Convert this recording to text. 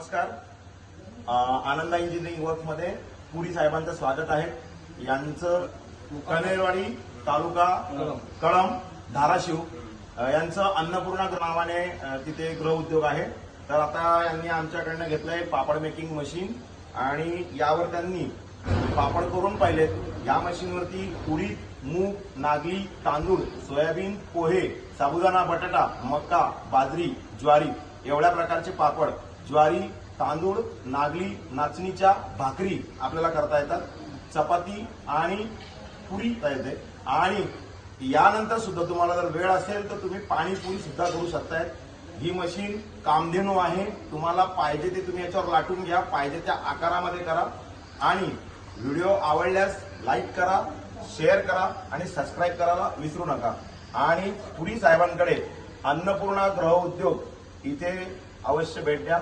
नमस्कार. आनंदा इंजिनिअरिंग वर्क्समध्ये पुरी साहेबांचं स्वागत आहे. यांचं कनेरवाडी तालुका कळंब धाराशिव यांचं अन्नपूर्णा नावाने तिथे गृह उद्योग आहे. तर आता यांनी आमच्याकडनं घेतलंय पापड मेकिंग मशीन आणि यावर त्यांनी पापड करून पाहिलेत. या मशीनवरती उडीद, मूग, नागली, तांदूळ, सोयाबीन, पोहे, साबुदाणा, बटाटा, मका, बाजरी, ज्वारी एवढ्या प्रकारचे पापड, ज्वारी, तांदूळ, नागली, नाचणीच्या भाकरी आपल्याला करता येतात. चपाती आणि पुरी येते. आणि यानंतर सुद्धा तुम्हाला जर वेळ असेल तर तुम्ही पाणीपुरी सुद्धा करू शकताय. ही मशीन कामधेनू आहे. तुम्हाला पाहिजे ते तुम्ही याच्यावर लाटून घ्या, पाहिजे त्या आकारामध्ये करा. आणि व्हिडिओ आवडल्यास लाईक करा, शेअर करा आणि सबस्क्राईब करायला विसरू नका. आणि पुरी साहेबांकडे अन्नपूर्णा गृह उद्योग इथे अवश्य भेट द्या.